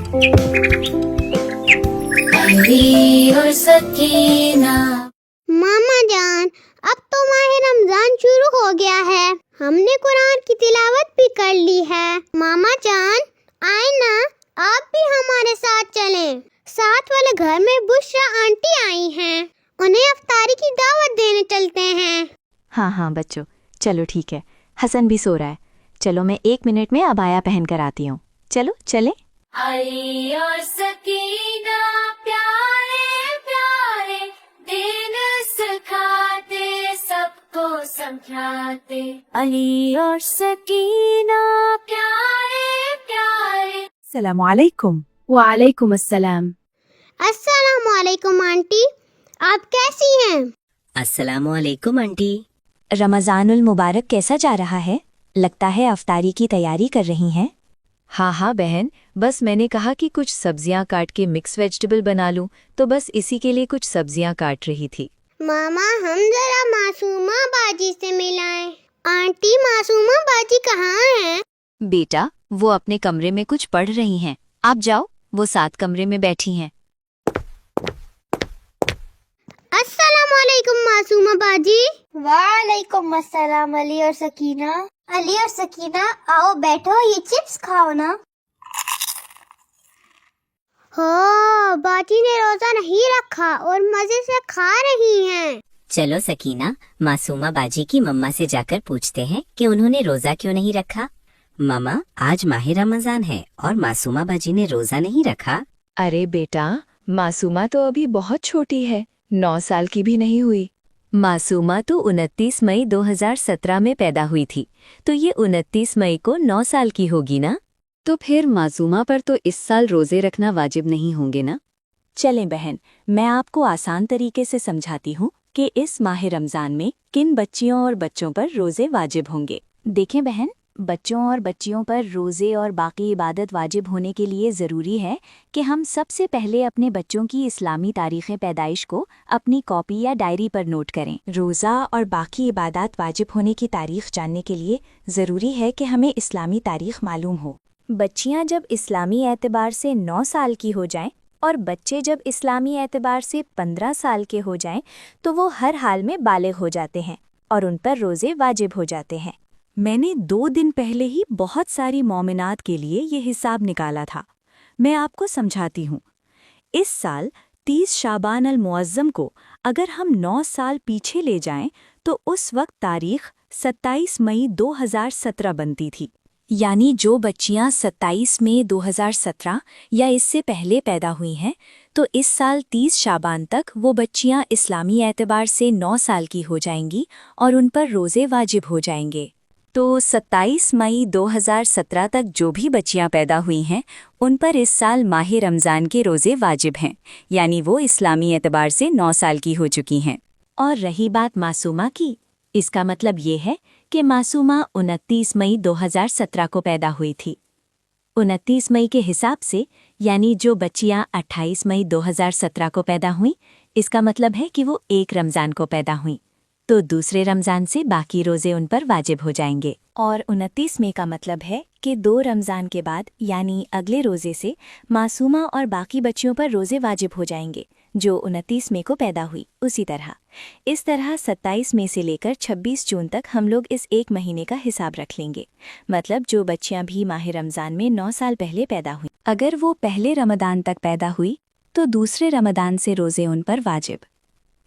अली और सकीना। मामा जान, अब तो माह रमजान शुरू हो गया है। हमने कुरान की तिलावत भी कर ली है। मामा जान, आए ना, आप भी हमारे साथ चलें। साथ वाले घर में बुशरा आंटी आई हैं, उन्हें इफ्तारी की दावत देने चलते हैं। हाँ हाँ बच्चों, चलो ठीक है। हसन भी सो रहा है। चलो मैं 1 मिनट में अबाया पहन कर आती हूँ। चलो चले। अली और सकीना प्यारे प्यारे, दिन सिखाते सबको समझाते। अली और सकीना प्यारे प्यारे। सलामुअलैकुम। वालेकुम अस्सलाम। अस्सलामुअलैकुम आंटी, आप कैसी हैं? अस्सलामुअलैकुम आंटी। रमज़ानुल मुबारक कैसा जा रहा है? लगता है अफ्तारी की तैयारी कर रही हैं। हाँ हाँ बहन, बस मैंने कहा कि कुछ सब्जियां काट के मिक्स वेजिटेबल बना लूं, तो बस इसी के लिए कुछ सब्जियां काट रही थी। मामा, हम जरा मासूमा बाजी से मिलाएं। आंटी, मासूमा बाजी कहाँ है? बेटा, वो अपने कमरे में कुछ पढ़ रही हैं। आप जाओ, वो साथ कमरे में बैठी हैं। अस्सलामुअलैकुम मासूमा बाजी। वालेकुम अस्सलाम अली और सकीना। अली और सकीना, आओ बैठो, ये चिप्स खाओ ना। हो, बाजी ने रोजा नहीं रखा और मजे से खा रही हैं। चलो सकीना, मासूमा बाजी की मम्मा से जाकर पूछते हैं कि उन्होंने रोजा क्यों नहीं रखा। मम्मा, आज माह रमजान है और मासूमा बाजी ने रोजा नहीं रखा। अरे बेटा, मासूमा तो अभी बहुत छोटी है, 9 साल की भी नहीं हुई। मासूमा तो 29 मई 2017 में पैदा हुई थी, तो ये 29 मई को 9 साल की होगी ना। तो फिर मासूमा पर तो इस साल रोजे रखना वाजिब नहीं होंगे ना। चलें बहन, मैं आपको आसान तरीके से समझाती हूँ कि इस माह रमज़ान में किन बच्चियों और बच्चों पर रोज़े वाजिब होंगे। देखें बहन, बच्चों और बच्चियों पर रोज़े और बाकी इबादत वाजिब होने के लिए ज़रूरी है कि हम सबसे पहले अपने बच्चों की इस्लामी तारीख़ पैदाइश को अपनी कॉपी या डायरी पर नोट करें। रोज़ा और बाकी इबादत वाजिब होने की तारीख़ जानने के लिए ज़रूरी है कि हमें इस्लामी तारीख़ मालूम हो। बच्चियां जब इस्लामी एतबार से 9 साल की हो जाएं और बच्चे जब इस्लामी एतबार से 15 साल के हो जाएं, तो वो हर हाल में बालिग हो जाते हैं और उन पर रोज़े वाजिब हो जाते हैं। मैंने 2 दिन पहले ही बहुत सारी मोमिनात के लिए ये हिसाब निकाला था। मैं आपको समझाती हूँ। इस साल 30 शाबान अल मुअज़्ज़म को अगर हम 9 साल पीछे ले जाएं, तो उस वक्त तारीख़ 27 मई 2017 बनती थी। यानी जो बच्चियां 27 मई 2017 या इससे पहले पैदा हुई हैं, तो इस साल 30 शाबान तक वो बच्चियां इस्लामी एतबार से 9 साल की हो जाएंगी और उन पर रोज़े वाजिब हो जाएंगे। तो 27 मई 2017 तक जो भी बच्चियां पैदा हुई हैं, उन पर इस साल माह रमज़ान के रोज़े वाजिब हैं, यानी वो इस्लामी एतबार से 9 साल की हो चुकी हैं। और रही बात मासूमा की, इसका मतलब ये है कि मासूमा 29 मई 2017 को पैदा हुई थी। 29 मई के हिसाब से, यानी जो बच्चियां 28 मई 2017 को पैदा हुईं, इसका मतलब है कि वो 1 रमज़ान को पैदा हुईं, तो दूसरे रमज़ान से बाकी रोज़े उन पर वाजिब हो जाएंगे। और 29 मई का मतलब है कि 2 रमज़ान के बाद, यानी अगले रोज़े से मासूमा और बाकी बच्चियों पर रोज़े वाजिब हो जाएंगे जो 29 मई को पैदा हुई। उसी तरह इस तरह 27 मई से लेकर 26 जून तक हम लोग इस 1 महीने का हिसाब रख लेंगे। मतलब जो बच्चियां भी माह रमज़ान में 9 साल पहले पैदा हुई, अगर वो पहले रमज़ान तक पैदा हुई तो दूसरे रमज़ान से रोज़े उन पर वाजिब।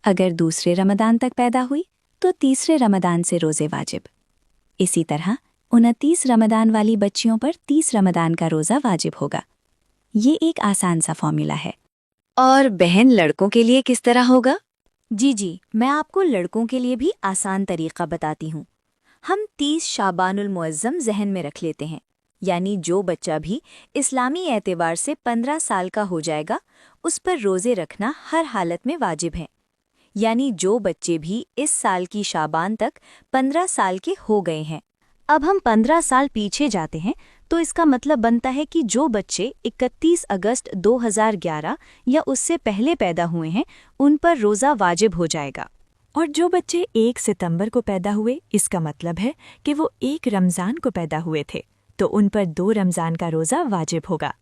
अगर दूसरे रमज़ान तक पैदा हुई तो तीसरे रमज़ान से रोज़े वाजिब। इसी तरह 29 रमज़ान वाली बच्चियों पर 30 रमज़ान का रोज़ा वाजिब होगा। ये एक आसान सा फॉर्मूला है। और बहन, लड़कों के लिए किस तरह होगा? जी, मैं आपको लड़कों के लिए भी आसान तरीक़ा बताती हूँ। हम 30 शाबानुल मुअज़्ज़म ज़हन में रख लेते हैं, यानी जो बच्चा भी इस्लामी एतबार से 15 साल का हो जाएगा, उस पर रोज़े रखना हर हालत में वाजिब है। यानी जो बच्चे भी इस साल की शाबान तक 15 साल के हो गए हैं। अब हम 15 साल पीछे जाते हैं, तो इसका मतलब बनता है कि जो बच्चे 31 अगस्त 2011 या उससे पहले पैदा हुए हैं, उन पर रोज़ा वाजिब हो जाएगा। और जो बच्चे 1 सितंबर को पैदा हुए, इसका मतलब है कि वो 1 रमज़ान को पैदा हुए थे, तो उन पर 2 रमज़ान का रोज़ा वाजिब होगा।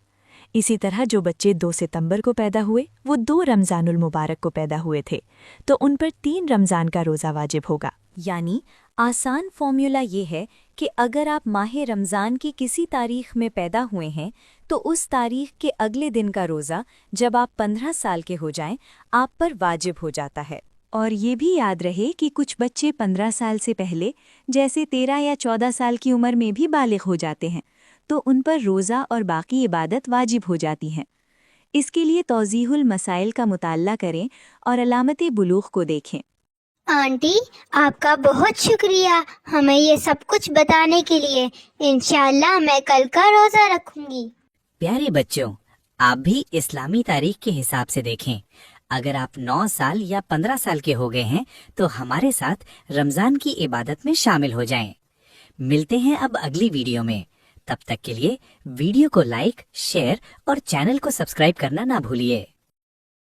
इसी तरह जो बच्चे 2 सितंबर को पैदा हुए वो 2 रमज़ानुल मुबारक को पैदा हुए थे, तो उन पर 3 रमज़ान का रोज़ा वाजिब होगा। यानी आसान फॉर्मूला ये है कि अगर आप माह रमज़ान की किसी तारीख में पैदा हुए हैं तो उस तारीख के अगले दिन का रोज़ा जब आप 15 साल के हो जाएं आप पर वाजिब हो जाता है। और ये भी याद रहे कि कुछ बच्चे 15 साल से पहले जैसे 13 या 14 साल की उम्र में भी बालिग हो जाते हैं, तो उन पर रोज़ा और बाकी इबादत वाजिब हो जाती हैं। इसके लिए तौज़ीहुल मसाइल का मुताल्ला करें और अलामत बुलूग़ को देखें। आंटी, आपका बहुत शुक्रिया हमें ये सब कुछ बताने के लिए। इंशाअल्लाह मैं कल का रोजा रखूंगी। प्यारे बच्चों, आप भी इस्लामी तारीख के हिसाब से देखें। अगर आप 9 साल या 15 साल के हो गए हैं तो हमारे साथ रमजान की इबादत में शामिल हो जाएं। मिलते हैं अब अगली वीडियो में। तब तक के लिए वीडियो को लाइक, शेयर और चैनल को सब्सक्राइब करना ना भूलिए।